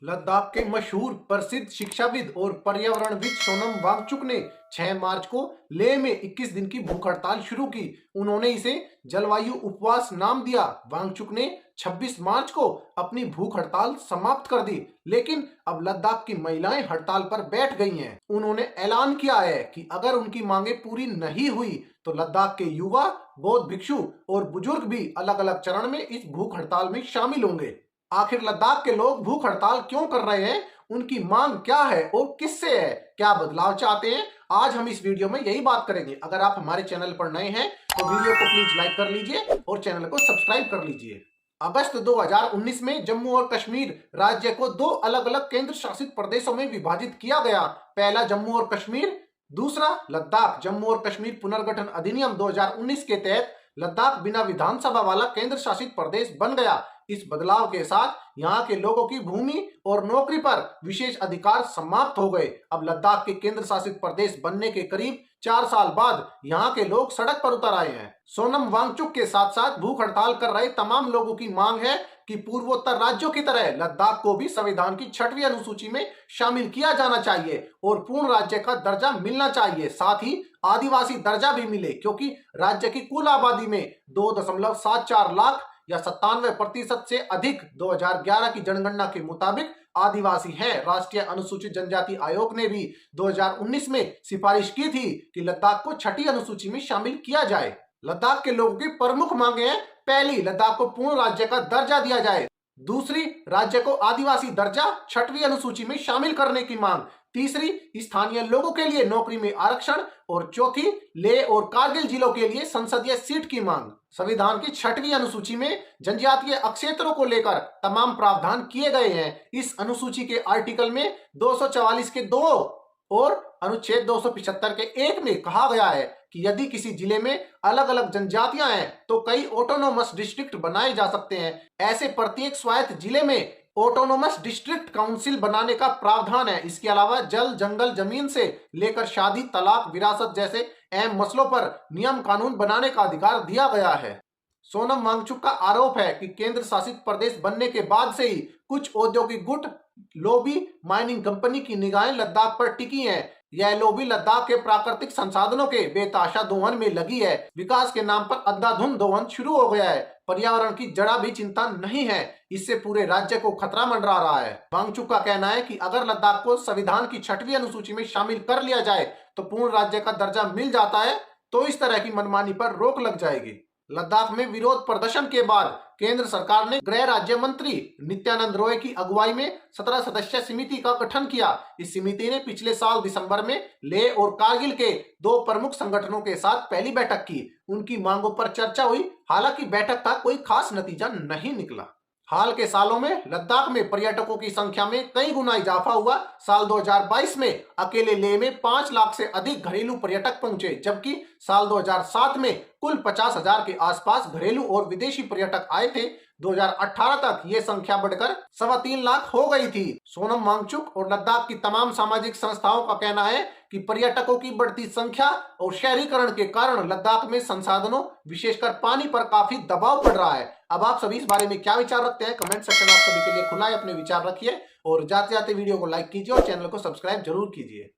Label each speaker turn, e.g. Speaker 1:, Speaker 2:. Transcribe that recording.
Speaker 1: लद्दाख के मशहूर प्रसिद्ध शिक्षाविद और पर्यावरणविद सोनम वांगचुक ने 6 मार्च को लेह में 21 दिन की भूख हड़ताल शुरू की। उन्होंने इसे जलवायु उपवास नाम दिया। वांगचुक ने 26 मार्च को अपनी भूख हड़ताल समाप्त कर दी, लेकिन अब लद्दाख की महिलाएं हड़ताल पर बैठ गई हैं। उन्होंने ऐलान किया है कि अगर उनकी मांगे पूरी नहीं हुई तो लद्दाख के युवा, बौद्ध भिक्षु और बुजुर्ग भी अलग अलग चरण में इस भूख हड़ताल में शामिल होंगे। आखिर लद्दाख के लोग भूख हड़ताल क्यों कर रहे हैं, उनकी मांग क्या है और किससे है, क्या बदलाव चाहते हैं, आज हम इस वीडियो में यही बात करेंगे। अगर आप हमारे चैनल पर नए हैं तो वीडियो को प्लीज लाइक कर लीजिए और चैनल को सब्सक्राइब कर लीजिए। अगस्त 2019 में जम्मू और कश्मीर राज्य को 2 अलग अलग केंद्र शासित प्रदेशों में विभाजित किया गया। पहला जम्मू और कश्मीर, दूसरा लद्दाख। जम्मू और कश्मीर पुनर्गठन अधिनियम 2019 के तहत लद्दाख बिना विधानसभा वाला केंद्र शासित प्रदेश बन गया। इस बदलाव के साथ यहाँ के लोगों की भूमि और नौकरी पर विशेष अधिकार समाप्त हो गए। अब लद्दाख के केंद्र शासित प्रदेश बनने के करीब 4 साल बाद यहाँ के लोग सड़क पर उतर आए हैं। सोनम वांगचुक के साथ साथ भूख हड़ताल कर रहे तमाम लोगों की मांग है कि पूर्वोत्तर राज्यों की तरह लद्दाख को भी संविधान की 6वीं अनुसूची में शामिल किया जाना चाहिए और पूर्ण राज्य का दर्जा मिलना चाहिए। साथ ही आदिवासी दर्जा भी मिले, क्योंकि राज्य की कुल आबादी में 2.74 लाख या 97% से अधिक 2011 की जनगणना के मुताबिक आदिवासी हैं। राष्ट्रीय अनुसूचित जनजाति आयोग ने भी 2019 में सिफारिश की थी कि लद्दाख को 6ठी अनुसूची में शामिल किया जाए। लद्दाख के लोगों की प्रमुख मांगे हैं: पहली, लद्दाख को पूर्ण राज्य का दर्जा दिया जाए। दूसरी, राज्य को आदिवासी दर्जा 6वीं अनुसूची में शामिल करने की मांग। तीसरी, स्थानीय लोगों के लिए नौकरी में आरक्षण। और चौथी, लेह और कारगिल जिलों के लिए संसदीय सीट की मांग। संविधान की 6वीं अनुसूची में जनजातीय अक्षेत्रों को लेकर तमाम प्रावधान किए गए हैं। इस अनुसूची के आर्टिकल में 244 के 2 और अनुच्छेद 275 के 1 में कहा गया है कि यदि किसी जिले में अलग अलग जनजातियां हैं तो कई ऑटोनोमस डिस्ट्रिक्ट बनाए जा सकते हैं। ऐसे प्रत्येक स्वायत्त जिले में ऑटोनोमस डिस्ट्रिक्ट काउंसिल बनाने का प्रावधान है। इसके अलावा जल, जंगल, जमीन से लेकर शादी, तलाक, विरासत जैसे अहम मसलों पर नियम कानून बनाने का अधिकार दिया गया है। सोनम वांगचुक का आरोप है कि केंद्र शासित प्रदेश बनने के बाद से ही कुछ औद्योगिक गुट, लॉबी, माइनिंग कंपनी की निगाहें लद्दाख पर टिकी हैं। यह लॉबी लद्दाख के प्राकृतिक संसाधनों के बेतहाशा दोहन में लगी है। विकास के नाम पर अंधाधुंध दोहन शुरू हो गया है। पर्यावरण की जरा भी चिंता नहीं है। इससे पूरे राज्य को खतरा मंडरा रहा है। वांगचुक का कहना है कि अगर लद्दाख को संविधान की 6वीं अनुसूची में शामिल कर लिया जाए तो पूर्ण राज्य का दर्जा मिल जाता है, तो इस तरह की मनमानी पर रोक लग जाएगी। लद्दाख में विरोध प्रदर्शन के बाद केंद्र सरकार ने गृह राज्य मंत्री नित्यानंद रॉय की अगुवाई में 17 सदस्यीय समिति का गठन किया। इस समिति ने पिछले साल दिसंबर में लेह और कारगिल के 2 प्रमुख संगठनों के साथ पहली बैठक की। उनकी मांगों पर चर्चा हुई। हालांकि बैठक का कोई खास नतीजा नहीं निकला। हाल के सालों में लद्दाख में पर्यटकों की संख्या में कई गुना इजाफा हुआ। साल 2022 में अकेले लेह में 5 लाख से अधिक घरेलू पर्यटक पहुंचे, जबकि साल 2007 में कुल 50,000 के आसपास घरेलू और विदेशी पर्यटक आए थे। 2018 तक ये संख्या बढ़कर 3.25 लाख हो गई थी। सोनम वांगचुक और लद्दाख की तमाम सामाजिक संस्थाओं का कहना है कि पर्यटकों की बढ़ती संख्या और शहरीकरण के कारण लद्दाख में संसाधनों, विशेषकर पानी पर काफी दबाव पड़ रहा है। अब आप सभी इस बारे में क्या विचार रखते हैं? कमेंट सेक्शन आप सभी के लिए खुला है, अपने विचार रखिए और जाते जाते वीडियो को लाइक कीजिए और चैनल को सब्सक्राइब जरूर कीजिए।